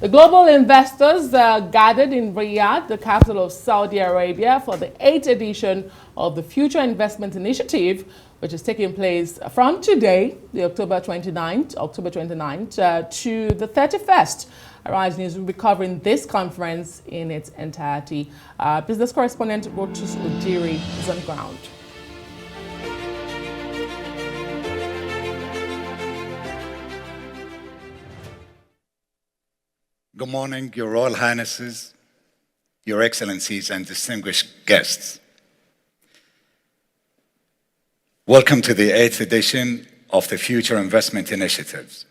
The global investors gathered in Riyadh, the capital of Saudi Arabia, for the 8th edition of the Future Investment Initiative, which is taking place from today, the October 29th, to the 31st. Arise News will be covering this conference in its entirety. Business correspondent Rotus Odiri is on ground. Good morning, Your Royal Highnesses, Your Excellencies, and distinguished guests. Welcome to the 8th edition of the Future Investment Initiatives.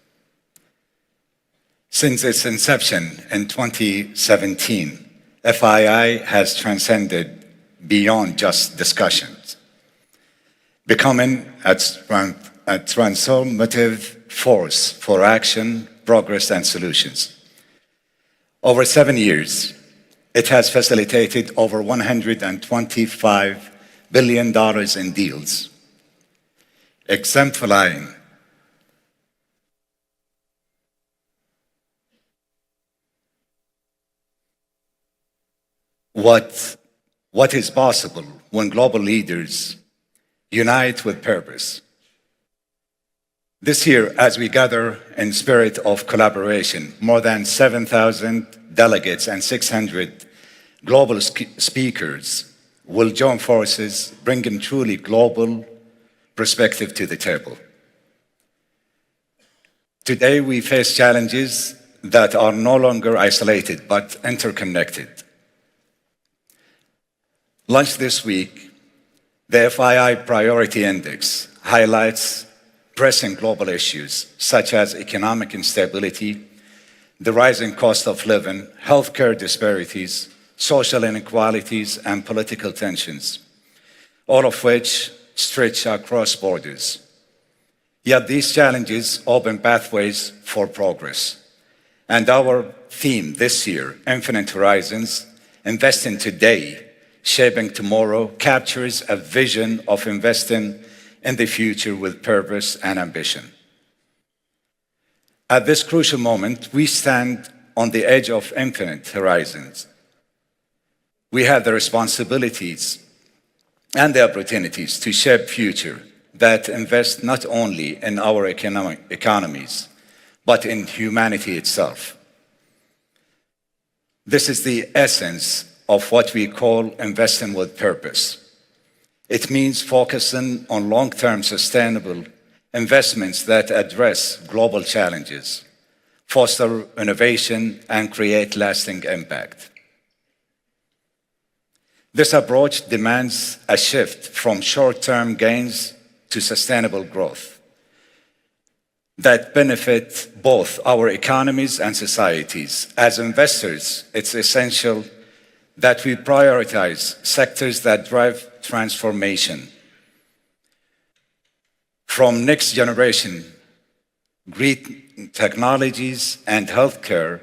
Since its inception in 2017, FII has transcended beyond just discussions, becoming a transformative force for action, progress, and solutions. Over 7 years, it has facilitated over $125 billion in deals, exemplifying what is possible when global leaders unite with purpose. This year, as we gather in spirit of collaboration, more than 7,000 delegates and 600 global speakers will join forces, bringing truly global perspective to the table. Today, we face challenges that are no longer isolated, but interconnected. Launched this week, the FII Priority Index highlights pressing global issues such as economic instability, the rising cost of living, healthcare disparities, social inequalities, and political tensions, all of which stretch across borders. Yet these challenges open pathways for progress. And our theme this year, Infinite Horizons, Investing Today, Shaping Tomorrow, captures a vision of investing in the future with purpose and ambition. At this crucial moment, we stand on the edge of infinite horizons. We have the responsibilities and the opportunities to shape future that invest not only in our economies, but in humanity itself. This is the essence of what we call investing with purpose. It means focusing on long-term sustainable investments that address global challenges, foster innovation, and create lasting impact. This approach demands a shift from short-term gains to sustainable growth that benefit both our economies and societies. As investors, it's essential that we prioritize sectors that drive transformation, from next generation green technologies and healthcare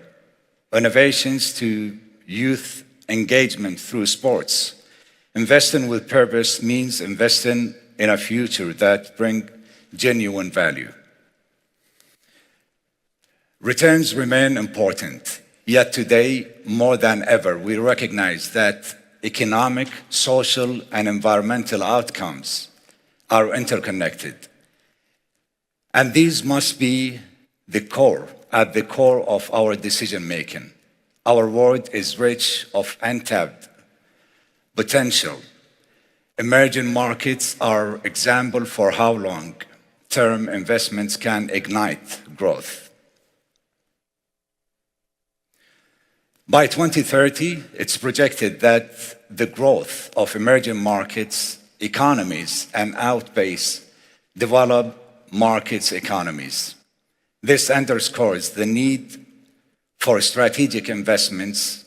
innovations to youth engagement through sports. Investing with purpose means investing in a future that brings genuine value. Returns remain important, yet today, more than ever, we recognize that economic, social, and environmental outcomes are interconnected. And these must be at the core of our decision-making. Our world is rich of untapped potential. Emerging markets are example for how long-term investments can ignite growth. By 2030, it's projected that the growth of emerging markets economies and outpace developed markets economies. This underscores the need for strategic investments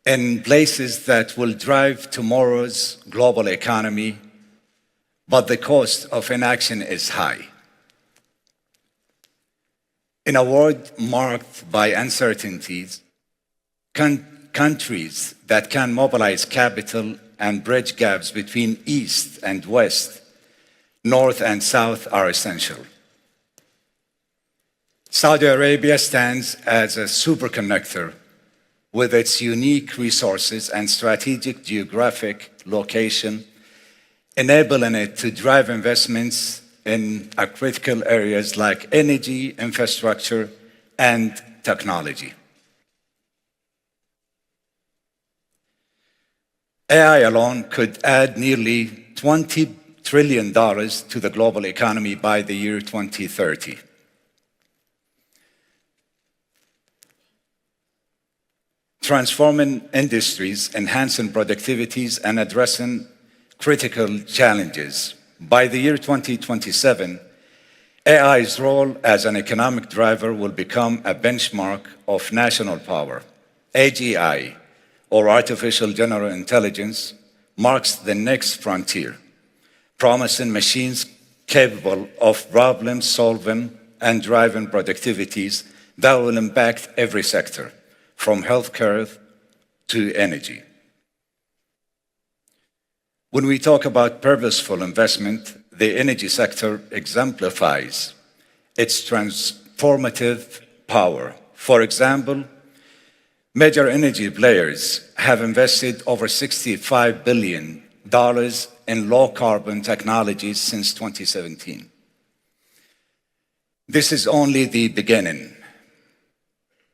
in places that will drive tomorrow's global economy, but the cost of inaction is high. In a world marked by uncertainties, countries that can mobilize capital and bridge gaps between East and West, North and South are essential. Saudi Arabia stands as a superconductor with its unique resources and strategic geographic location, enabling it to drive investments in critical areas like energy, infrastructure, and technology. AI alone could add nearly $20 trillion to the global economy by the year 2030. Transforming industries, enhancing productivities, and addressing critical challenges. By the year 2027, AI's role as an economic driver will become a benchmark of national power. AGI, or artificial general intelligence, marks the next frontier, promising machines capable of problem solving and driving productivities that will impact every sector, from healthcare to energy. When we talk about purposeful investment, the energy sector exemplifies its transformative power. For example, major energy players have invested over $65 billion in low-carbon technologies since 2017. This is only the beginning.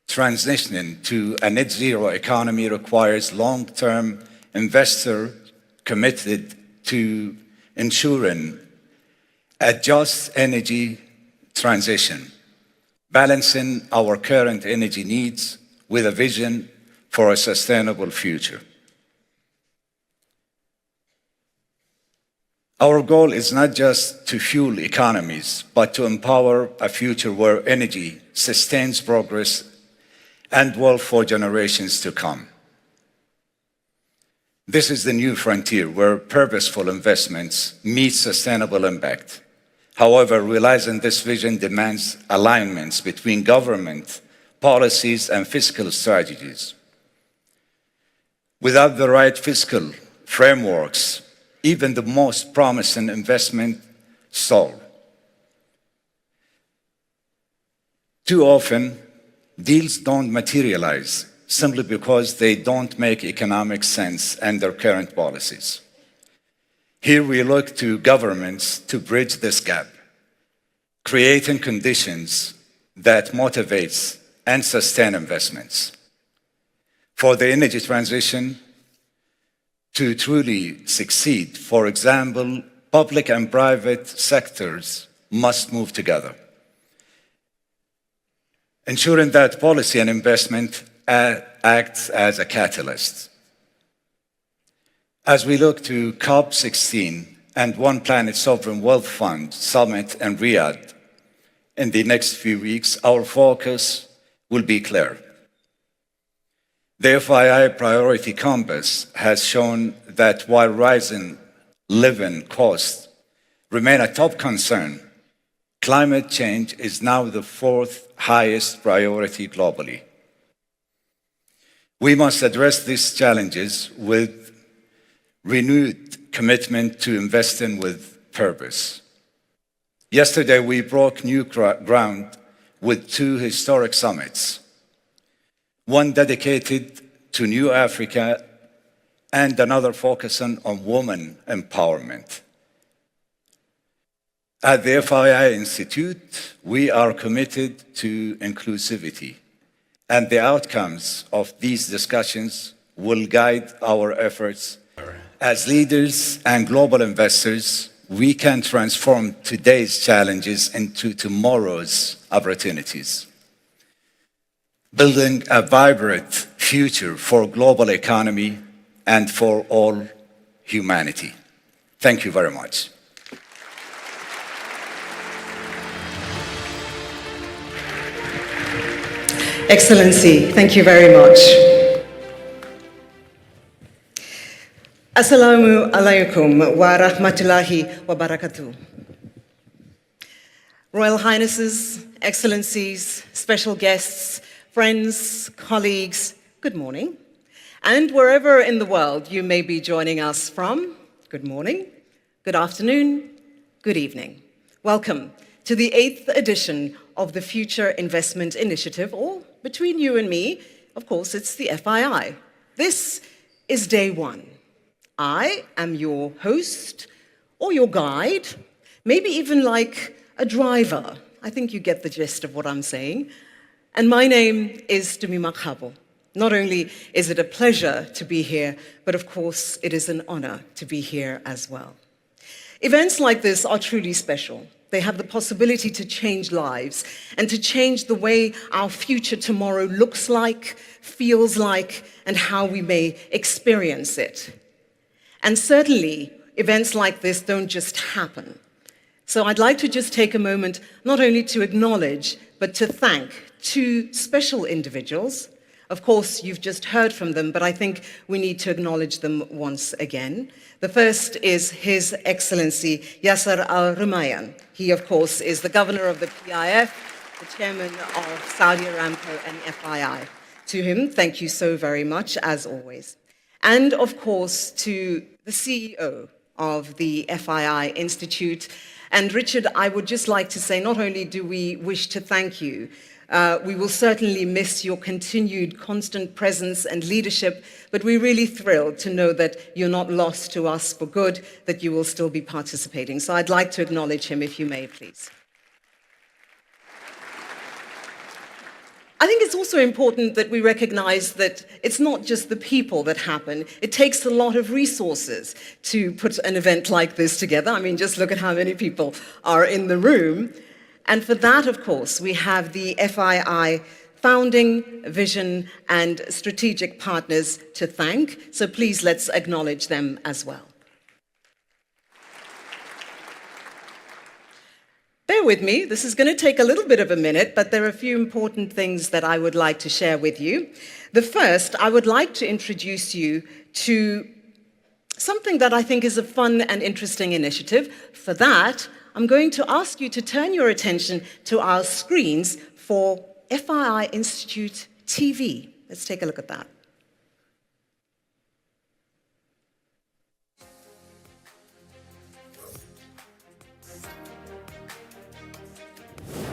Transitioning to a net zero economy requires long-term investors committed to ensuring a just energy transition, balancing our current energy needs with a vision for a sustainable future. Our goal is not just to fuel economies, but to empower a future where energy sustains progress and wealth for generations to come. This is the new frontier where purposeful investments meet sustainable impact. However, realizing this vision demands alignments between government policies and fiscal strategies. Without the right fiscal frameworks, even the most promising investment stall. Too often, deals don't materialize simply because they don't make economic sense under current policies. Here we look to governments to bridge this gap, creating conditions that motivates and sustain investments. For the energy transition to truly succeed, for example, public and private sectors must move together, ensuring that policy and investment acts as a catalyst. As we look to COP16 and One Planet Sovereign Wealth Fund Summit in Riyadh in the next few weeks, our focus will be clear. The FII Priority Compass has shown that while rising living costs remain a top concern, climate change is now the fourth highest priority globally. We must address these challenges with renewed commitment to investing with purpose. Yesterday, we broke new ground with two historic summits, one dedicated to New Africa and another focusing on women empowerment. At the FII Institute, we are committed to inclusivity, and the outcomes of these discussions will guide our efforts. As leaders and global investors, we can transform today's challenges into tomorrow's opportunities, building a vibrant future for global economy and for all humanity. Thank you very much. Excellency, thank you very much. Assalamu alaikum wa rahmatullahi wa barakatuh. Royal Highnesses, Excellencies, special guests, friends, colleagues, good morning. And wherever in the world you may be joining us from, good morning, good afternoon, good evening. Welcome to the 8th edition of the Future Investment Initiative, or between you and me, of course, it's the FII. This is day one. I am your host or your guide, maybe even like a driver. I think you get the gist of what I'm saying. And my name is Dumi Makhabo. Not only is it a pleasure to be here, but of course it is an honor to be here as well. Events like this are truly special. They have the possibility to change lives and to change the way our future tomorrow looks like, feels like, and how we may experience it. And certainly, events like this don't just happen. So I'd like to just take a moment not only to acknowledge, but to thank two special individuals. Of course, you've just heard from them, but I think we need to acknowledge them once again. The first is His Excellency Yasser Al-Rumayyan. He, of course, is the governor of the PIF, the chairman of Saudi Aramco and FII. To him, thank you so very much, as always. And, of course, to the CEO of the FII Institute. And Richard, I would just like to say, not only do we wish to thank you, we will certainly miss your continued constant presence and leadership, but we're really thrilled to know that you're not lost to us for good, that you will still be participating. So I'd like to acknowledge him, if you may, please. I think it's also important that we recognize that it's not just the people that happen. It takes a lot of resources to put an event like this together. I mean, just look at how many people are in the room. And for that, of course, we have the FII founding, vision, and strategic partners to thank. So please, let's acknowledge them as well. Bear with me, this is going to take a little bit of a minute, but there are a few important things that I would like to share with you. The first, I would like to introduce you to something that I think is a fun and interesting initiative. For that, I'm going to ask you to turn your attention to our screens for FII Institute TV. Let's take a look at that.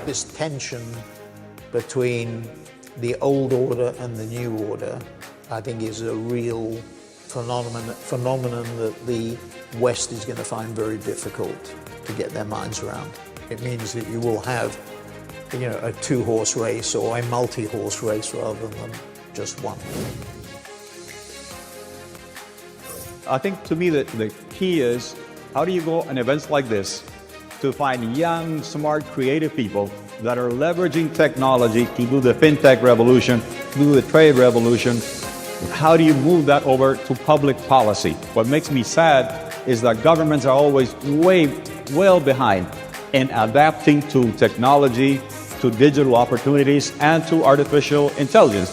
This tension between the old order and the new order, I think, is a real phenomenon that the West is going to find very difficult to get their minds around. It means that you will have, a two-horse race or a multi-horse race rather than just one. I think to me the key is, how do you go on events like this to find young, smart, creative people that are leveraging technology to do the fintech revolution, to do the trade revolution? How do you move that over to public policy? What makes me sad is that governments are always well behind in adapting to technology, to digital opportunities, and to artificial intelligence.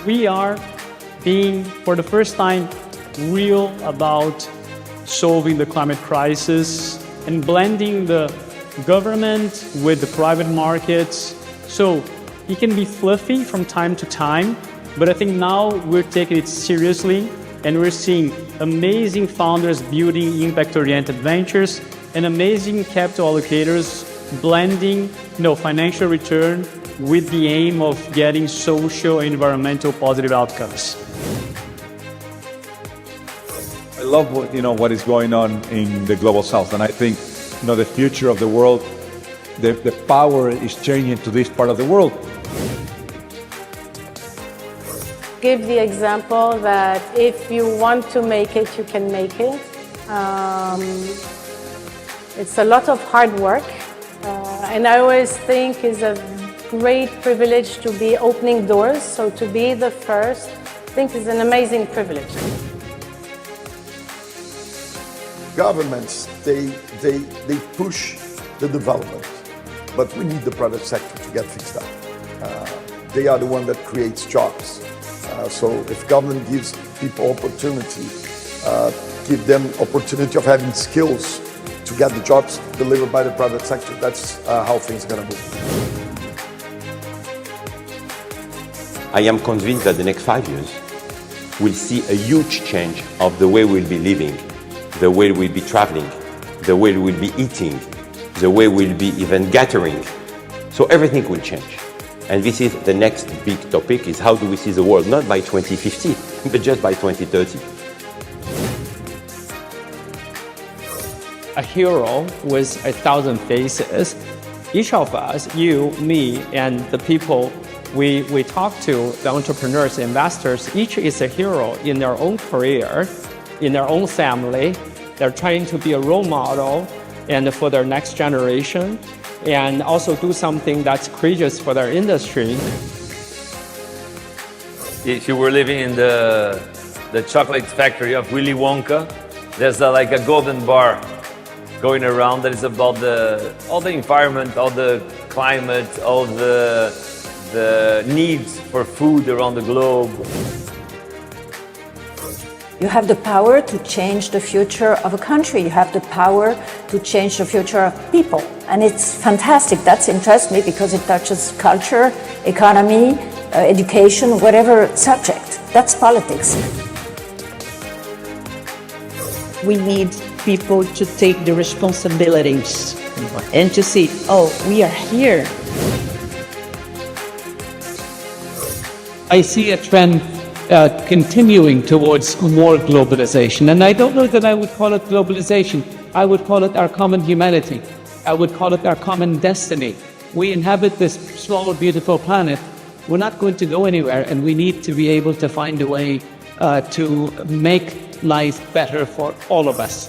We are being, for the first time, real about solving the climate crisis and blending the government with the private markets. So it can be fluffy from time to time, but I think now we're taking it seriously and we're seeing amazing founders building impact-oriented ventures and amazing capital allocators blending financial return with the aim of getting social and environmental positive outcomes. I love what is going on in the global south, and I think the future of the world, the power is changing to this part of the world. Give the example that if you want to make it, you can make it. It's a lot of hard work, and I always think it's a great privilege to be opening doors. So to be the first, I think is an amazing privilege. Governments, they push the development, but we need the private sector to get things done. They are the one that creates jobs. So if government gives people opportunity, give them opportunity of having skills to get the jobs delivered by the private sector, that's how things are going to move. I am convinced that the next 5 years will see a huge change of the way we'll be living, the way we'll be traveling, the way we'll be eating, the way we'll be even gathering. So everything will change. And this is the next big topic, is how do we see the world, not by 2050, but just by 2030. A hero with 1,000 faces. Each of us, you, me, and the people we talk to, the entrepreneurs, investors, each is a hero in their own career, in their own family. They're trying to be a role model and for their next generation, and also do something that's courageous for their industry. If you were living in the chocolate factory of Willy Wonka, there's like a golden bar going around that is about all the environment, all the climate, all the needs for food around the globe. You have the power to change the future of a country. You have the power to change the future of people. And it's fantastic. That interests me because it touches culture, economy, education, whatever subject. That's politics. We need people to take the responsibilities and to see, oh, we are here. I see a trend continuing towards more globalization. And I don't know that I would call it globalization. I would call it our common humanity. I would call it our common destiny. We inhabit this small, beautiful planet. We're not going to go anywhere, and we need to be able to find a way to make life better for all of us.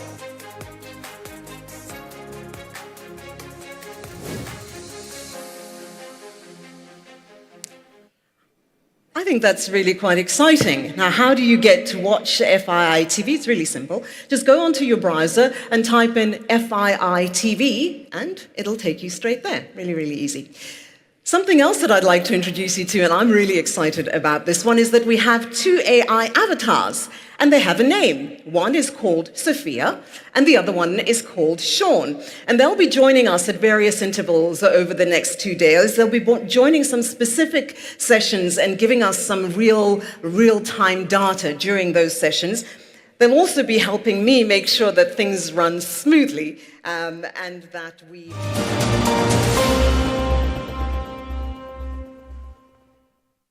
I think that's really quite exciting. Now, how do you get to watch FII TV? It's really simple. Just go onto your browser and type in FII TV, and it'll take you straight there. Really, really easy. Something else that I'd like to introduce you to, and I'm really excited about this one, is that we have 2 AI avatars, and they have a name. One is called Sophia, and the other one is called Sean. And they'll be joining us at various intervals over the next 2 days. They'll be joining some specific sessions and giving us some real-time data during those sessions. They'll also be helping me make sure that things run smoothly and that we...